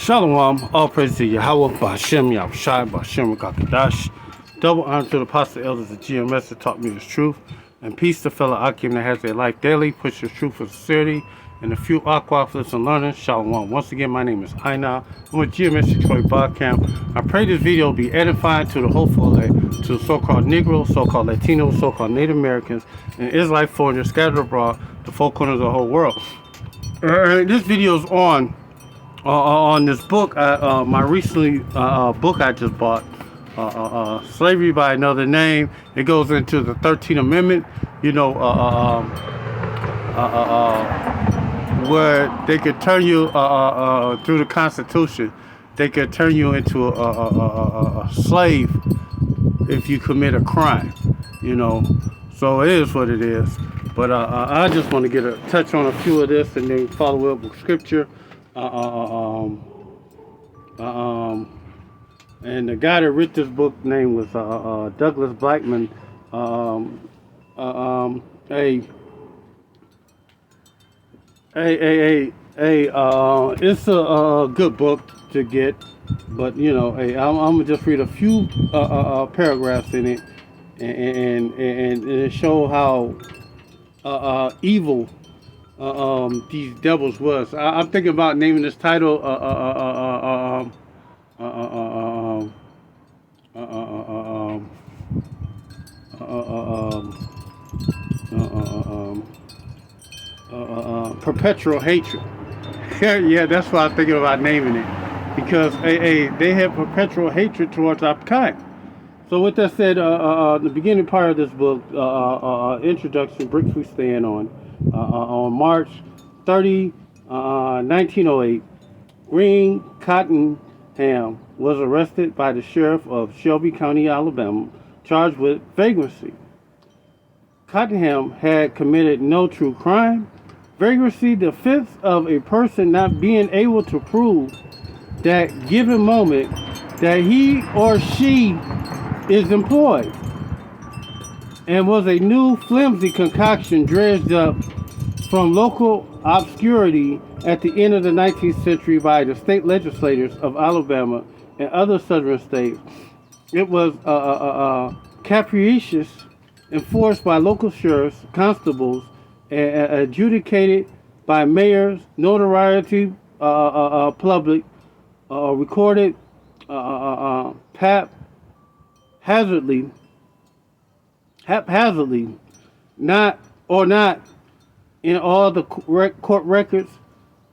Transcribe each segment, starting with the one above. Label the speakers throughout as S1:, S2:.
S1: Shalom, all praise to Yahweh, Ba'Shem, Yahushai, Ba'Shem, Kakadash. Double honor to the apostle elders of GMS that taught me his truth. And peace to fellow Akim that has their life daily, pushes truth for sincerity, and a few aquaflits and learning. Shalom. Once again, my name is Aina. I'm with GMS Detroit Bar Camp. I pray this video will be edifying to the hopeful, to so-called Negroes, so-called Latinos, so-called Native Americans, and Israelite foreigners scattered abroad, the four corners of the whole world. This video is on this book, my recently book I just bought, Slavery by Another Name. It goes into the 13th Amendment, where they could turn you through the Constitution. They could turn you into a slave if you commit a crime, So it is what it is. But I just want to get a touch on a few of this and then follow up with scripture. And the guy that wrote this book name was Douglas Blackman. It's a good book to get, but I'm gonna just read a few paragraphs in it, and it show how evil these devils was. I'm thinking about naming this title Perpetual Hatred. Yeah, that's what I'm thinking about naming it, because they have perpetual hatred towards our kind. So with that said, the beginning part of this book, introduction, bricks we stand on March 30, 1908, Green Cottonham was arrested by the sheriff of Shelby County, Alabama, charged with vagrancy. Cottonham had committed no true crime. Vagrancy, the offense of a person not being able to prove that given moment that he or she is employed, and was a new flimsy concoction dredged up from local obscurity at the end of the 19th century by the state legislators of Alabama and other southern states. It was capricious, enforced by local sheriffs, constables, and adjudicated by mayors, notoriety public, recorded haphazardly, not in all the court records.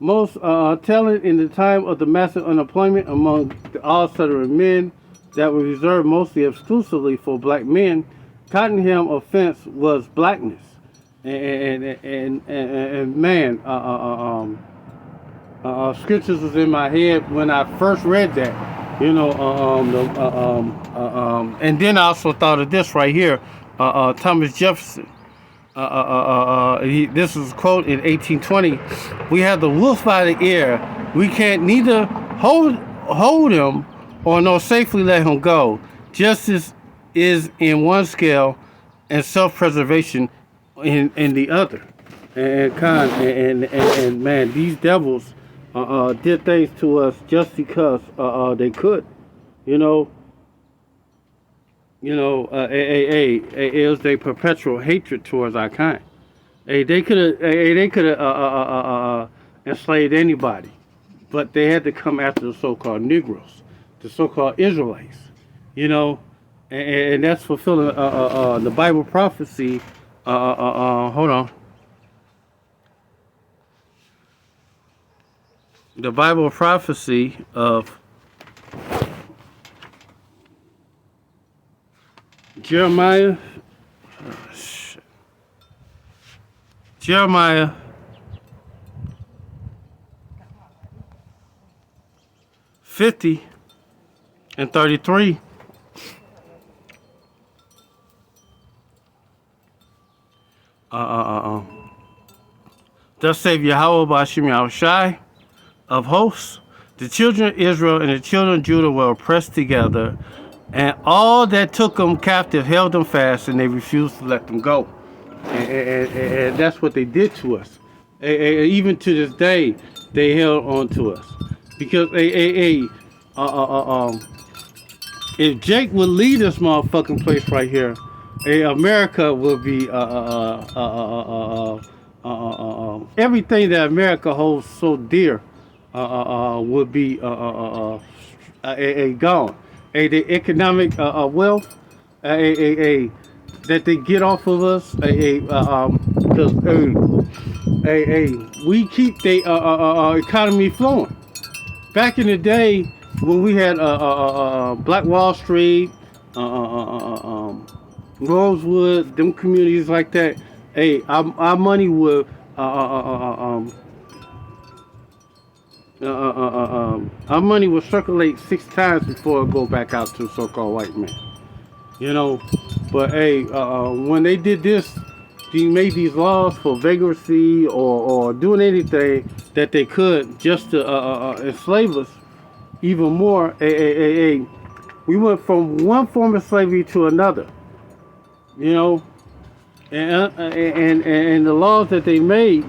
S1: Most telling in the time of the massive unemployment among all Southern men that were reserved mostly exclusively for black men. Cottonham offense was blackness, and man, scriptures was in my head when I first read that, and then I also thought of this right here, Thomas Jefferson. This was a quote in 1820. We have the wolf by the ear. We can't neither hold him or nor safely let him go. Justice is in one scale and self-preservation in the other. And man, these devils did things to us just because they could, it was a perpetual hatred towards our kind. They could have enslaved anybody, but they had to come after the so-called Negroes, the so-called Israelites, and that's fulfilling the Bible prophecy. Hold on. The Bible prophecy of Jeremiah 50 and 33. Thus saith Yahweh Ba'Shem Yahushai of hosts, the children of Israel and the children of Judah were oppressed together, and all that took them captive held them fast, and they refused to let them go. And that's what they did to us. Even to this day, they held on to us. because if Jake would lead this motherfucking place right here, America will be everything that America holds so dear would be gone. The economic wealth that they get off of us, because we keep the economy flowing. Back in the day when we had Black Wall Street, Rosewood, them communities like that, our money would our money will circulate 6 times before it go back out to so-called white men. You know, but when they did this, they made these laws for vagrancy or doing anything that they could just to enslave us even more. We went from one form of slavery to another. You know, and the laws that they made,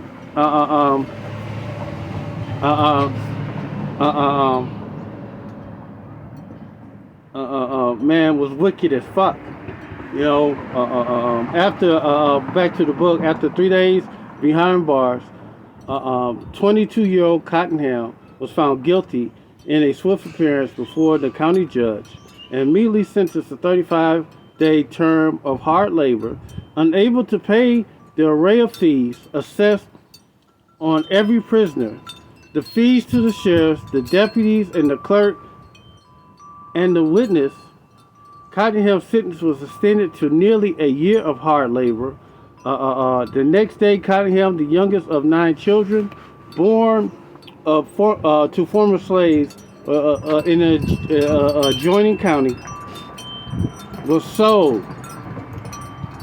S1: man, was wicked as fuck. You know, after back to the book, after 3 days behind bars, 22-year-old Cottonham was found guilty in a swift appearance before the county judge and immediately sentenced to a 35-day term of hard labor, unable to pay the array of fees assessed on every prisoner. The fees to the sheriffs, the deputies, and the clerk, and the witness. Cottonham's sentence was extended to nearly a year of hard labor. The next day, Cottonham, the youngest of 9 children, born to former slaves in an adjoining county, was sold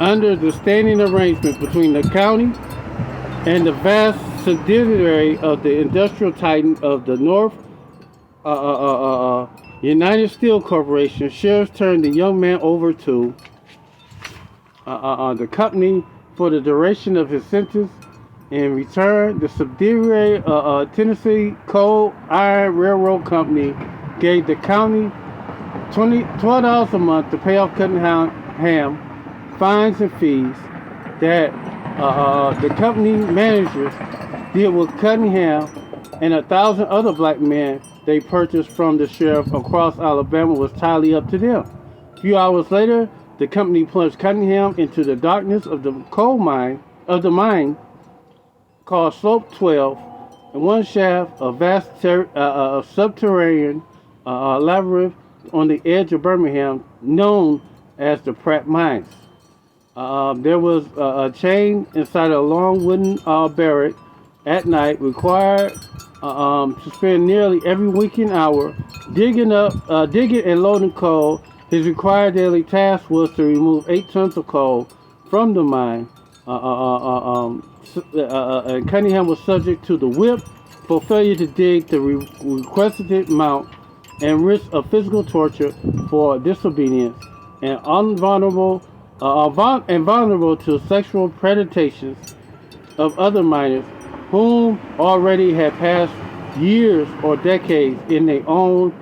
S1: under the standing arrangement between the county and the vast subsidiary of the industrial titan of the North, United Steel Corporation. Sheriffs turned the young man over to the company for the duration of his sentence. In return, the subsidiary Tennessee Coal Iron Railroad Company gave the county $12 a month to pay off Cottonham fines and fees that the company managers did with Cottonham and 1,000 other black men they purchased from the sheriff across Alabama was entirely up to them. A few hours later, the company plunged Cottonham into the darkness of the mine called Slope 12, and one shaft, a vast subterranean labyrinth on the edge of Birmingham, known as the Pratt Mines. There was a chain inside a long wooden barrack at night, required to spend nearly every waking hour digging and loading coal. His required daily task was to remove 8 tons of coal from the mine. And Cunningham was subject to the whip for failure to dig the requested amount and risk of physical torture for disobedience, and vulnerable to sexual predations of other minors whom already had passed years or decades in their own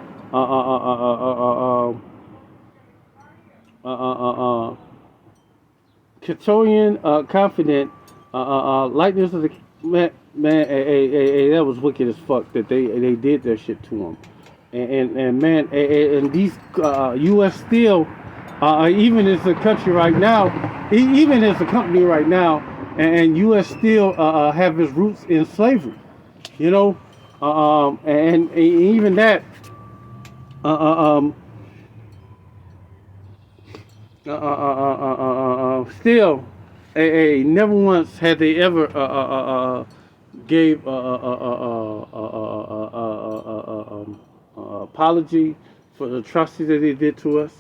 S1: Catorian confident likeness of the man. That was wicked as fuck that they did that shit to him. And man, and these U.S. Steel, even as a country right now, even as a company right now, and U.S. Steel have its roots in slavery, you know, and even that, still, never once had they ever gave apology for the atrocities that they did to us,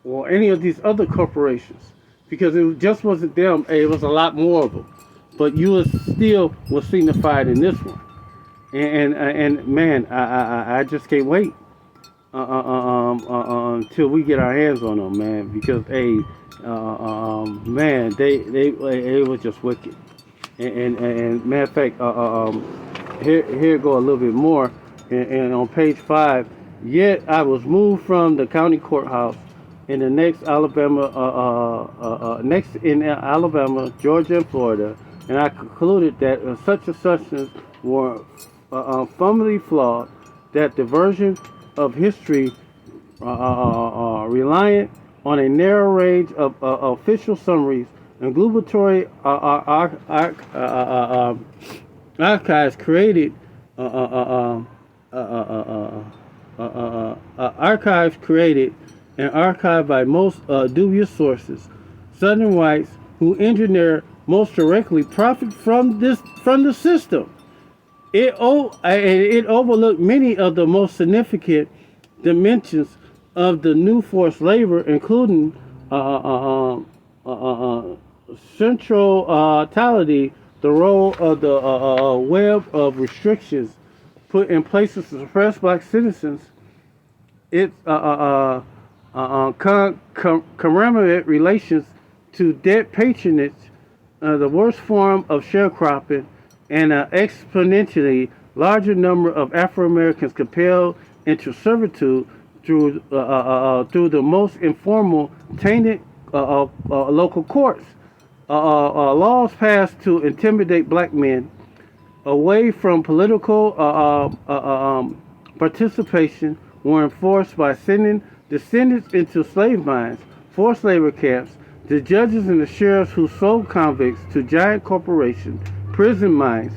S1: or any of these other corporations, because it just wasn't them. It was a lot more of them, but U.S. Steel was signified in this one, and man, I just can't wait until we get our hands on them, man, because man, they was just wicked, and matter of fact, here go a little bit more. and on page 5, yet I was moved from the county courthouse in the next in Alabama, Georgia, and Florida, and I concluded that such assumptions were fundamentally flawed, that the version of history reliant on a narrow range of official summaries and globatory archives created archives created and archived by most dubious sources. Southern whites who engineer most directly profit from the system. It overlooked many of the most significant dimensions of the new forced labor, including centrality, the role of the web of restrictions put in place to suppress black citizens, its commemorate relations to debt patronage, the worst form of sharecropping, and an exponentially larger number of Afro-Americans compelled into servitude through the most informal, tainted local courts. Laws passed to intimidate black men away from political participation were enforced by sending descendants into slave mines, forced labor camps, the judges and the sheriffs who sold convicts to giant corporations, prison mines,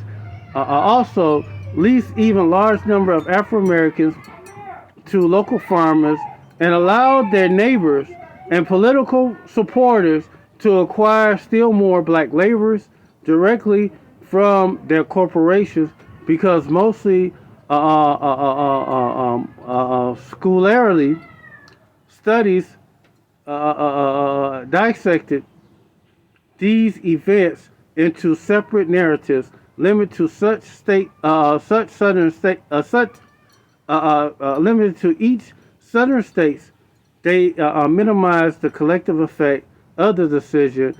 S1: also leased even large number of Afro-Americans to local farmers and allowed their neighbors and political supporters to acquire still more black laborers directly from their corporations, because mostly scholarly studies dissected these events into separate narratives limited to limited to each southern states. They minimized the collective effect of the decision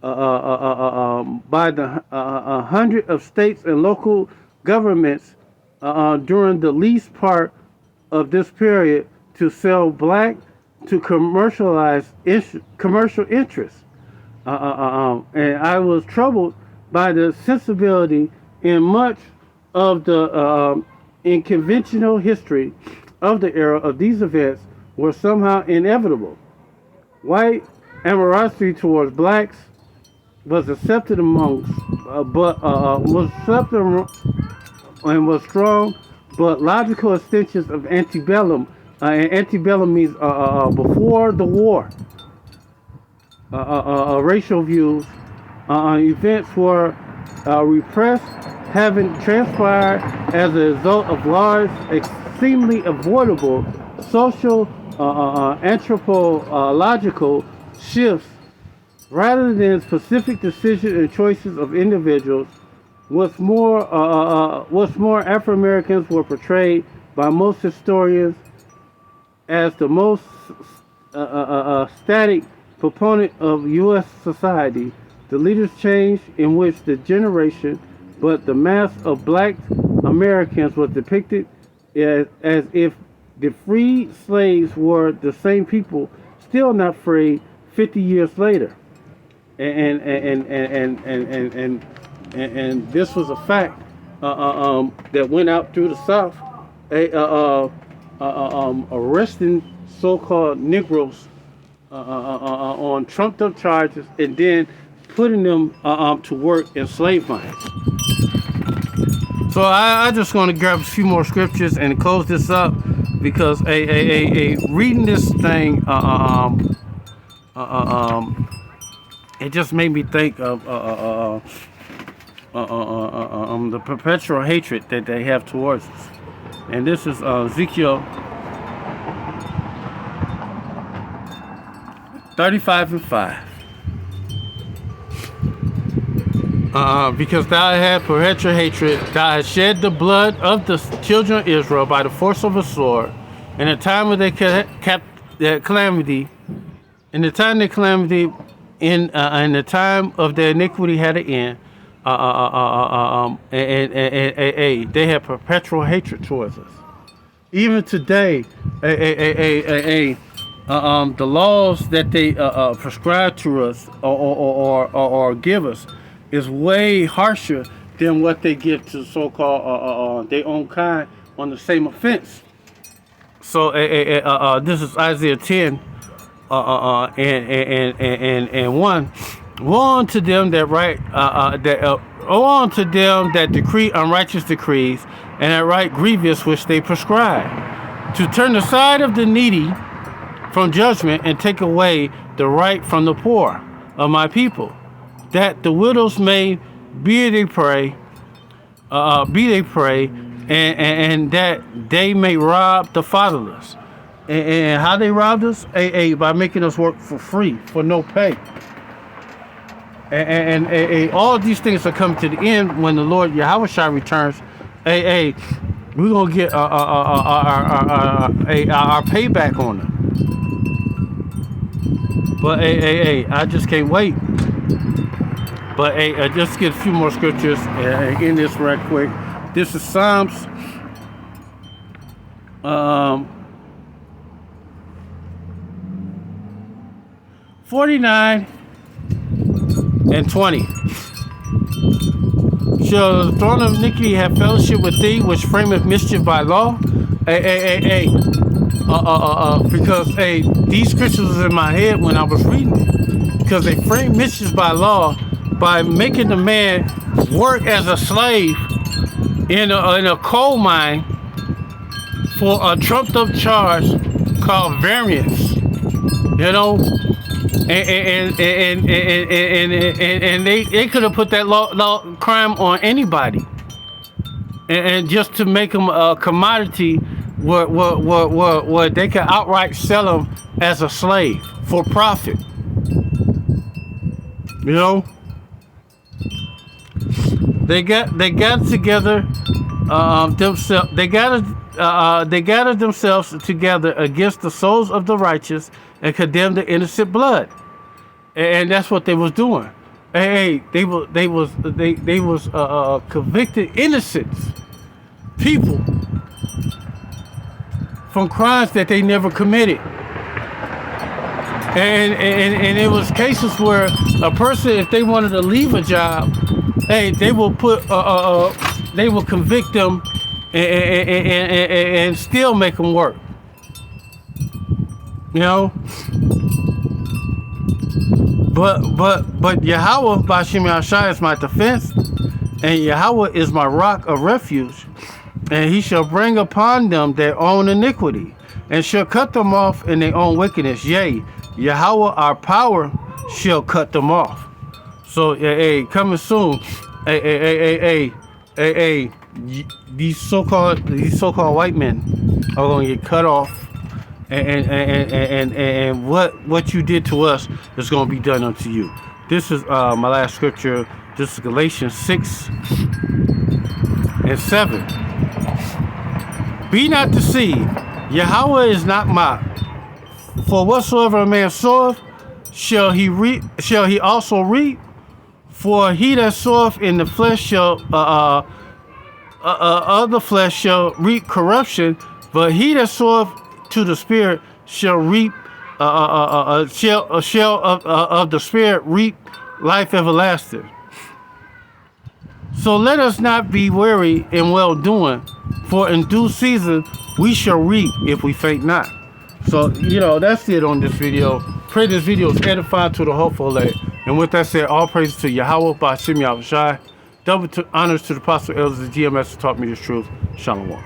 S1: by the hundred of states and local governments during the least part of this period to sell black to commercial interests. And I was troubled by the sensibility in much of the in conventional history of the era of these events were somehow inevitable. White animosity towards blacks was accepted amongst, was accepted and was strong, but logical extensions of antebellum, and antebellum means before the war, racial views, events were repressed, having transpired as a result of large, seemingly avoidable social, anthropological shifts, rather than specific decisions and choices of individuals. What's more, Afro-Americans were portrayed by most historians as the most static proponent of U.S. society. The leaders changed in which the generation, but the mass of black Americans was depicted as if the freed slaves were the same people still not freed 50 years later. And this was a fact that went out through the South, arresting so-called Negroes on trumped-up charges and then putting them to work in slave mines. So I just going to grab a few more scriptures and close this up, because reading this thing, it just made me think of the perpetual hatred that they have towards us. And this is Ezekiel 35:5. Because thou hast perpetual hatred, thou hast shed the blood of the children of Israel by the force of a sword, in the time of their calamity, in the time of their calamity, in the time of their iniquity had an end. they have perpetual hatred towards us. Even today, the laws that they prescribe to us or give us is way harsher than what they give to so-called their own kind on the same offense. So this is Isaiah 10 and 1. Woe unto them that woe unto them that decree unrighteous decrees and that write grievous which they prescribe, to turn aside of the needy from judgment and take away the right from the poor of my people, that the widows may be they prey, and that they may rob the fatherless. And how they robbed us? By making us work for free, for no pay. And all these things are coming to the end when the Lord Yahweh returns. We're gonna get our payback on them. But I just can't wait. But just get a few more scriptures in this right quick. This is Psalms 49 and 20. Shall the throne of iniquity have fellowship with thee, which frameth mischief by law? Because these scriptures was in my head when I was reading it. Because they frame mischief by law by making the man work as a slave in a coal mine for a trumped up charge called variance. You know? And they could have put that law crime on anybody, and just to make them a commodity where they could outright sell them as a slave for profit. You know, they got together themselves. They gathered themselves together against the souls of the righteous and condemned the innocent blood. And that's what they was doing. They was convicted innocents, people, from crimes that they never committed. And it was cases where a person, if they wanted to leave a job, they will convict them and still make them work. You know. But Yahweh Bashim Yahshai is my defense, and Yahweh is my rock of refuge, and he shall bring upon them their own iniquity, and shall cut them off in their own wickedness. Yea, Yahweh our power shall cut them off. So coming soon, these so-called white men are gonna get cut off. And what you did to us is going to be done unto you. This is my last scripture. This is Galatians 6 and 7. Be not deceived. Yahweh is not mocked. For whatsoever a man soweth, shall he also reap. For he that soweth in the flesh shall of the flesh shall reap corruption, but he that soweth to the Spirit shall reap shall of the Spirit reap life everlasting. So let us not be weary in well doing, for in due season we shall reap if we faint not. So that's it on this video. Pray this video is edifying to the hopeful. And with that said, all praises to Yahweh Bashim Yahushai. Double honors to the apostle elders of GMS who taught me this truth. Shalom.